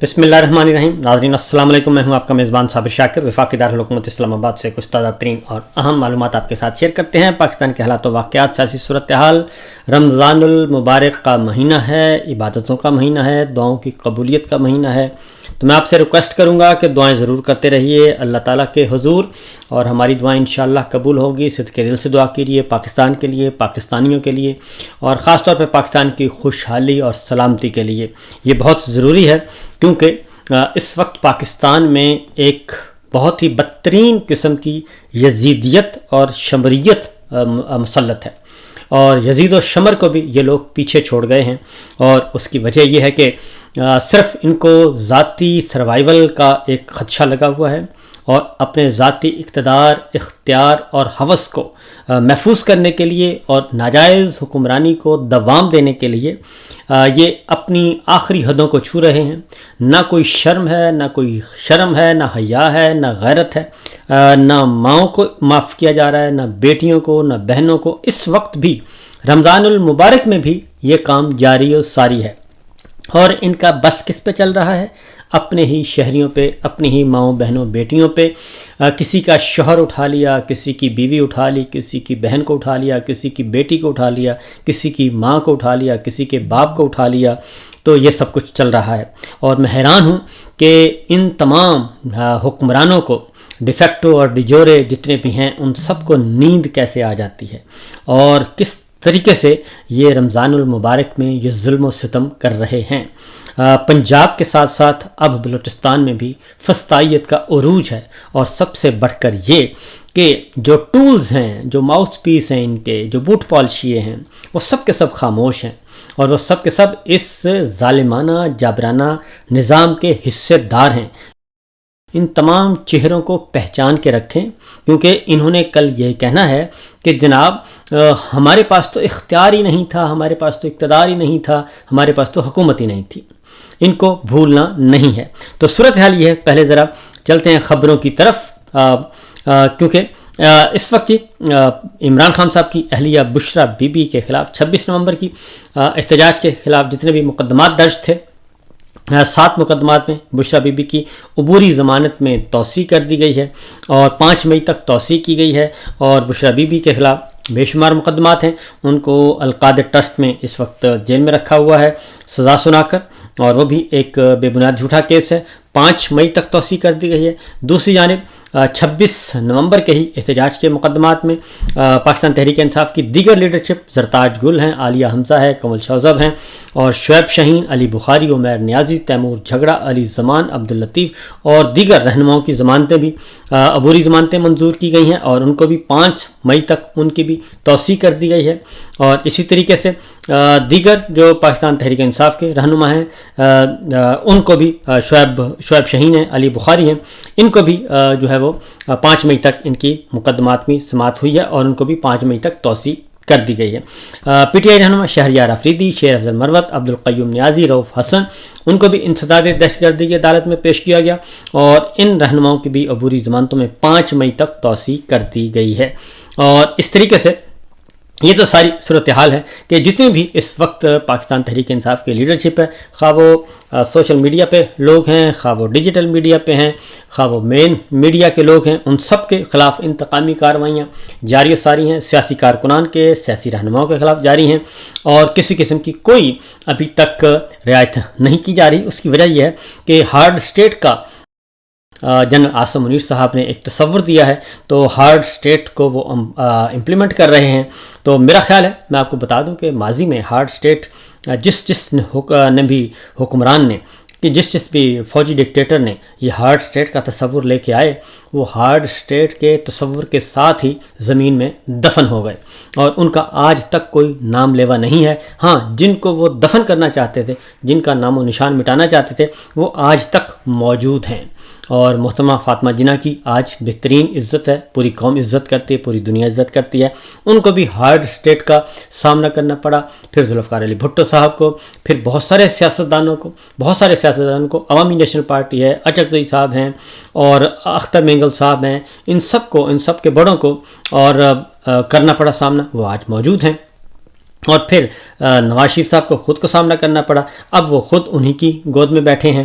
بسم اللہ الرحمن الرحیم. ناظرین السلام علیکم. میں ہوں آپ کا میزبان صابر شاکر. وفاقی دارالحکومت اسلام آباد سے کچھ تازہ ترین اور اہم معلومات آپ کے ساتھ شیئر کرتے ہیں. پاکستان کے حالات و واقعات، سیاسی صورتحال. رمضان المبارک کا مہینہ ہے، عبادتوں کا مہینہ ہے، دعاؤں کی قبولیت کا مہینہ ہے. تو میں آپ سے ریکویسٹ کروں گا کہ دعائیں ضرور کرتے رہیے اللہ تعالیٰ کے حضور، اور ہماری دعائیں انشاءاللہ قبول ہوگی. صدقے دل سے دعا کیجیے پاکستان کے لیے، پاکستانیوں کے لیے، اور خاص طور پہ پاکستان کی خوشحالی اور سلامتی کے لیے. یہ بہت ضروری ہے کیونکہ اس وقت پاکستان میں ایک بہت ہی بدترین قسم کی یزیدیت اور شمریت مسلط ہے، اور یزید و شمر کو بھی یہ لوگ پیچھے چھوڑ گئے ہیں. اور اس کی وجہ یہ ہے کہ صرف ان کو ذاتی سروائیول کا ایک خدشہ لگا ہوا ہے، اور اپنے ذاتی اقتدار، اختیار اور ہوس کو محفوظ کرنے کے لیے اور ناجائز حکمرانی کو دوام دینے کے لیے یہ اپنی آخری حدوں کو چھو رہے ہیں. نہ کوئی شرم ہے، نہ کوئی شرم ہے، نہ حیا ہے، نہ غیرت ہے. نہ ماؤں کو معاف کیا جا رہا ہے، نہ بیٹیوں کو، نہ بہنوں کو. اس وقت بھی رمضان المبارک میں بھی یہ کام جاری و ساری ہے، اور ان کا بس کس پہ چل رہا ہے؟ اپنے ہی شہریوں پہ، اپنی ہی ماؤں بہنوں بیٹیوں پہ. کسی کا شوہر اٹھا لیا، کسی کی بیوی اٹھا لی، کسی کی بہن کو اٹھا لیا، کسی کی بیٹی کو اٹھا لیا، کسی کی ماں کو اٹھا لیا، کسی کے باپ کو اٹھا لیا. تو یہ سب کچھ چل رہا ہے، اور میں حیران ہوں کہ ان تمام حکمرانوں کو ڈیفیکٹو اور ڈیجورے جتنے بھی ہیں ان سب کو نیند کیسے آ جاتی ہے، اور کس طریقے سے یہ رمضان المبارک میں یہ ظلم و ستم کر رہے ہیں. پنجاب کے ساتھ ساتھ اب بلوچستان میں بھی فسطائیت کا عروج ہے، اور سب سے بڑھ کر یہ کہ جو ٹولز ہیں، جو ماؤتھ پیس ہیں ان کے، جو بوٹ پالشیے ہیں، وہ سب کے سب خاموش ہیں، اور وہ سب کے سب اس ظالمانہ جابرانہ نظام کے حصے دار ہیں. ان تمام چہروں کو پہچان کے رکھیں، کیونکہ انہوں نے کل یہ کہنا ہے کہ جناب ہمارے پاس تو اختیار ہی نہیں تھا، ہمارے پاس تو اقتدار ہی نہیں تھا، ہمارے پاس تو حکومت ہی نہیں تھی. ان کو بھولنا نہیں ہے. تو صورتحال یہ ہے. پہلے ذرا چلتے ہیں خبروں کی طرف، کیونکہ اس وقت عمران خان صاحب کی اہلیہ بشرا بی بی کے خلاف 26 نومبر کی احتجاج کے خلاف جتنے بھی مقدمات درج تھے، 7 مقدمات میں بشرا بی بی کی عبوری ضمانت میں توسیع کر دی گئی ہے، اور 5 مئی تک توسیع کی گئی ہے. اور بشرا بی بی کے خلاف بے شمار مقدمات ہیں. ان کو القادر ٹرسٹ میں اس وقت جیل میں رکھا ہوا ہے سزا سنا کر، اور وہ بھی ایک بے بنیاد جھوٹا کیس ہے. 5 مئی تک توسیع کر دی گئی ہے. دوسری جانب 26 نومبر کے ہی احتجاج کے مقدمات میں پاکستان تحریک انصاف کی دیگر لیڈرشپ زرتاج گل ہیں، عالیہ حمزہ ہے، کنول شوذب ہیں، اور شعیب شاہین، علی بخاری، عمیر نیازی، تیمور جھگڑا، علی زمان، عبداللطیف اور دیگر رہنماؤں کی ضمانتیں بھی عبوری ضمانتیں منظور کی گئی ہیں، اور ان کو بھی 5 مئی تک ان کی بھی توسیع کر دی گئی ہے. اور اسی طریقے سے دیگر جو پاکستان تحریک انصاف کے رہنما ہیں ان کو بھی شعیب شاہین ہیں، علی بخاری ہیں، ان کو بھی جو ہے وہ 5 مئی تک ان کی مقدمات میں سماعت ہوئی ہے، اور ان کو بھی 5 مئی تک توسیع کر دی گئی ہے. پی ٹی آئی رہنما شہریار افریدی، شیر افضل مروت، عبدالقیوم نیازی، رؤف حسن، ان کو بھی انسداد دہشت گردی کی عدالت میں پیش کیا گیا، اور ان رہنماؤں کی بھی عبوری ضمانتوں میں 5 مئی تک توسیع کر دی گئی ہے. اور اس طریقے سے یہ تو ساری صورتحال ہے کہ جتنے بھی اس وقت پاکستان تحریک انصاف کی لیڈرشپ ہے، خواہ وہ سوشل میڈیا پہ لوگ ہیں، خواہ وہ ڈیجیٹل میڈیا پہ ہیں، خواہ وہ مین میڈیا کے لوگ ہیں، ان سب کے خلاف انتقامی کارروائیاں جاری و ساری ہیں. سیاسی کارکنان کے، سیاسی رہنماؤں کے خلاف جاری ہیں، اور کسی قسم کی کوئی ابھی تک رعایت نہیں کی جا رہی. اس کی وجہ یہ ہے کہ ہارڈ اسٹیٹ کا جنرل عاصم منیر صاحب نے ایک تصور دیا ہے، تو ہارڈ اسٹیٹ کو وہ امپلیمنٹ کر رہے ہیں. تو میرا خیال ہے، میں آپ کو بتا دوں کہ ماضی میں ہارڈ اسٹیٹ جس نے بھی حکمران نے، کہ جس بھی فوجی ڈکٹیٹر نے یہ ہارڈ اسٹیٹ کا تصور لے کے آئے، وہ ہارڈ اسٹیٹ کے تصور کے ساتھ ہی زمین میں دفن ہو گئے، اور ان کا آج تک کوئی نام لیوا نہیں ہے. ہاں، جن کو وہ دفن کرنا چاہتے تھے، جن کا نام و نشان مٹانا چاہتے تھے، وہ آج تک موجود ہیں. اور محترمہ فاطمہ جناح کی آج بہترین عزت ہے، پوری قوم عزت کرتی ہے، پوری دنیا عزت کرتی ہے. ان کو بھی ہارڈ اسٹیٹ کا سامنا کرنا پڑا. پھر ذوالفقار علی بھٹو صاحب کو، پھر بہت سارے سیاستدانوں کو، عوامی نیشنل پارٹی ہے، اچک زئی صاحب ہیں، اور اختر مینگل صاحب ہیں، ان سب کے بڑوں کو اور کرنا پڑا سامنا. وہ آج موجود ہیں. اور پھر نواز شریف صاحب کو خود کو سامنا کرنا پڑا. اب وہ خود انہی کی گود میں بیٹھے ہیں.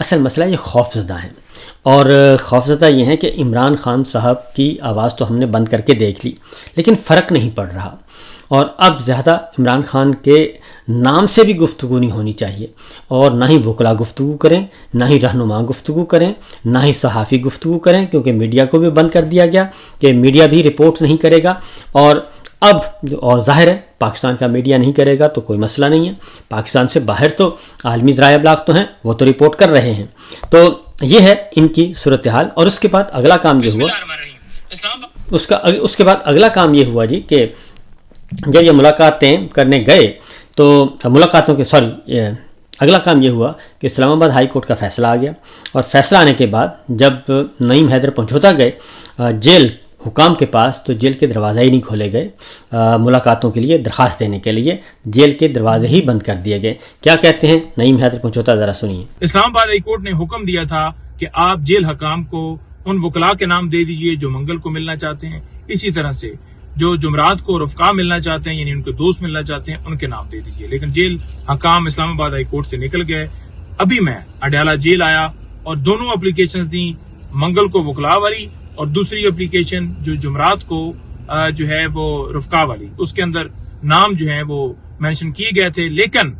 اصل مسئلہ یہ خوف زدہ ہیں، اور خوف زدہ یہ ہیں کہ عمران خان صاحب کی آواز تو ہم نے بند کر کے دیکھ لی لیکن فرق نہیں پڑ رہا، اور اب زیادہ عمران خان کے نام سے بھی گفتگو نہیں ہونی چاہیے، اور نہ ہی وکلا گفتگو کریں، نہ ہی رہنما گفتگو کریں، نہ ہی صحافی گفتگو کریں، کیونکہ میڈیا کو بھی بند کر دیا گیا کہ میڈیا بھی رپورٹ نہیں کرے گا، اور ظاہر ہے پاکستان کا میڈیا نہیں کرے گا تو کوئی مسئلہ نہیں ہے، پاکستان سے باہر تو عالمی ذرائع ابلاغ تو ہیں، وہ تو رپورٹ کر رہے ہیں۔ تو یہ ہے ان کی صورتحال، اور اس کے بعد اگلا کام یہ ہوا، اس کے بعد اگلا کام یہ ہوا جی کہ جب یہ ملاقاتیں کرنے گئے تو اگلا کام یہ ہوا کہ اسلام آباد ہائی کورٹ کا فیصلہ آ گیا، اور فیصلہ آنے کے بعد جب نعیم حیدر پنجھوتا گئے جیل حکام کے پاس تو جیل کے دروازے ہی نہیں کھولے گئے ملاقاتوں کے لیے، درخواست دینے کے لیے جیل کے دروازے ہی بند کر دیے گئے۔ کیا کہتے ہیں نعیم حیدر پنجھوتا، ذرا سنیے۔ اسلام آباد ہائی کورٹ نے حکم دیا تھا کہ آپ جیل حکام کو ان وکلاء کے نام دے دیجئے جو منگل کو ملنا چاہتے ہیں، اسی طرح سے جو جمعرات کو رفقا ملنا چاہتے ہیں یعنی ان کے دوست ملنا چاہتے ہیں ان کے نام دے دیجئے، لیکن جیل حکام اسلام آباد ہائی کورٹ سے نکل گئے۔ ابھی میں اڈیالہ جیل آیا اور دونوں اپلیکیشنز دیں، منگل کو وکلاء والی اور دوسری اپلیکیشن جو جمعرات کو جو ہے وہ رفقا والی، اس کے اندر نام جو ہیں وہ مینشن کیے گئے تھے، لیکن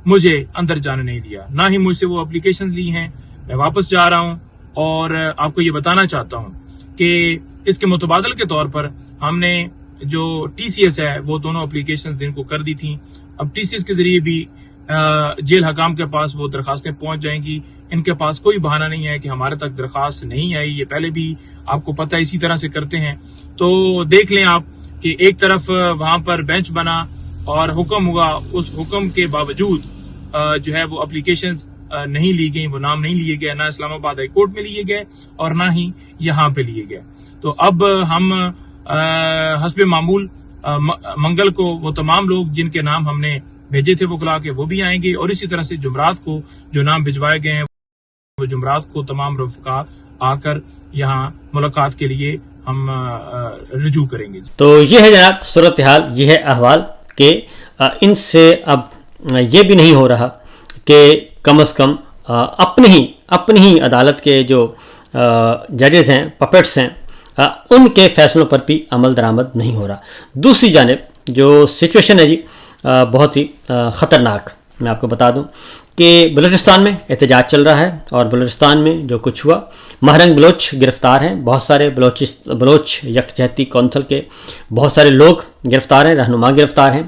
مجھے اندر جانے نہیں دیا، نہ ہی مجھ سے وہ اپلیکیشنز لی ہیں۔ میں واپس جا رہا ہوں اور آپ کو یہ بتانا چاہتا ہوں کہ اس کے متبادل کے طور پر ہم نے جو ٹی سی ایس ہے وہ دونوں اپلیکیشنز دن کو کر دی تھیں۔ اب ٹی سی ایس کے ذریعے بھی جیل حکام کے پاس وہ درخواستیں پہنچ جائیں گی۔ ان کے پاس کوئی بہانہ نہیں ہے کہ ہمارے تک درخواست نہیں آئی، یہ پہلے بھی آپ کو پتہ اسی طرح سے کرتے ہیں۔ تو دیکھ لیں آپ کہ ایک طرف وہاں پر بینچ بنا اور حکم ہوا، اس حکم کے باوجود جو ہے وہ اپلیکیشنز نہیں لی گئیں، وہ نام نہیں لیے گئے، نہ اسلام آباد ہائی کورٹ میں لیے گئے اور نہ ہی یہاں پہ لیے گئے۔ تو اب ہم حسب معمول منگل کو وہ تمام لوگ جن کے نام ہم نے بھیجے تھے وکلاء کے وہ بھی آئیں گے، اور اسی طرح سے جمعرات کو جو نام بھجوائے گئے ہیں وہ جمعرات کو تمام رفقا آ کر یہاں ملاقات کے لیے ہم رجوع کریں گے۔ تو یہ ہے جناب صورتحال، یہ ہے احوال کہ ان سے اب یہ بھی نہیں ہو رہا کہ کم از کم اپنی ہی عدالت کے جو ججز ہیں، پپٹس ہیں، ان کے فیصلوں پر بھی عمل درآمد نہیں ہو رہا۔ دوسری جانب جو سچویشن ہے جی بہت ہی خطرناک، میں آپ کو بتا دوں کہ بلوچستان میں احتجاج چل رہا ہے، اور بلوچستان میں جو کچھ ہوا، مہرنگ بلوچ گرفتار ہیں، بہت سارے بلوچ یکجہتی کونسل کے بہت سارے لوگ گرفتار ہیں، رہنما گرفتار ہیں،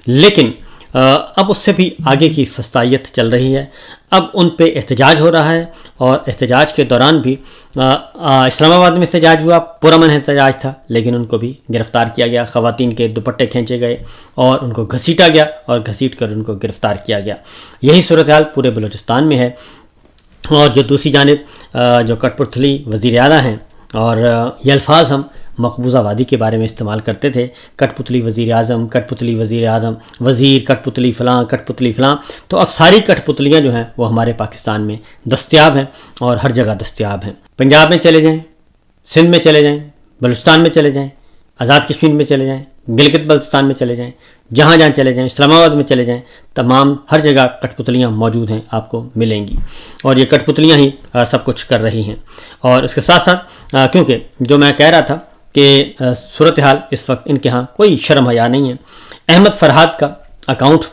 لیکن اب اس سے بھی آگے کی فسطائیت چل رہی ہے۔ اب ان پہ احتجاج ہو رہا ہے، اور احتجاج کے دوران بھی اسلام آباد میں احتجاج ہوا، پرامن احتجاج تھا، لیکن ان کو بھی گرفتار کیا گیا، خواتین کے دوپٹے کھینچے گئے اور ان کو گھسیٹا گیا، اور گھسیٹ کر ان کو گرفتار کیا گیا۔ یہی صورتحال پورے بلوچستان میں ہے۔ اور جو دوسری جانب جو کٹ پتلی وزیر اعلیٰ ہیں، اور یہ الفاظ ہم مقبوضہ وادی کے بارے میں استعمال کرتے تھے، کٹ پتلی وزیر اعظم، کٹ پتلی وزیر اعظم، وزیر کٹ پتلی فلاں، کٹ پتلی فلاں، تو اب ساری کٹ پتلیاں جو ہیں وہ ہمارے پاکستان میں دستیاب ہیں، اور ہر جگہ دستیاب ہیں۔ پنجاب میں چلے جائیں، سندھ میں چلے جائیں، بلوچستان میں چلے جائیں، آزاد کشمیر میں چلے جائیں، گلگت بلتستان میں چلے جائیں، جہاں چلے جائیں، اسلام آباد میں چلے جائیں، تمام ہر جگہ کٹ پتلیاں موجود ہیں، آپ کو ملیں گی، اور یہ کٹ پتلیاں ہی سب کچھ کر رہی ہیں۔ اور اس کے ساتھ ساتھ کیونکہ جو میں کہہ رہا تھا کہ صورتحال اس وقت ان کے ہاں کوئی شرم حیا نہیں ہے۔ احمد فرحاد کا اکاؤنٹ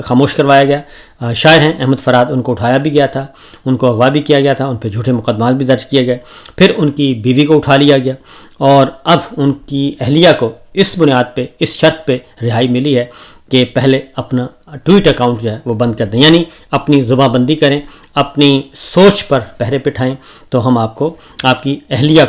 خاموش کروایا گیا، شاعر ہیں احمد فرحاد، ان کو اٹھایا بھی گیا تھا، ان کو اغوا بھی کیا گیا تھا، ان پہ جھوٹے مقدمات بھی درج کیے گئے، پھر ان کی بیوی کو اٹھا لیا گیا، اور اب ان کی اہلیہ کو اس بنیاد پہ، اس شرط پہ رہائی ملی ہے کہ پہلے اپنا ٹویٹ اکاؤنٹ جو ہے وہ بند کر دیں، یعنی اپنی زبان بندی کریں، اپنی سوچ پر پہرے بٹھائیں، تو ہم آپ کی اہلیہ کو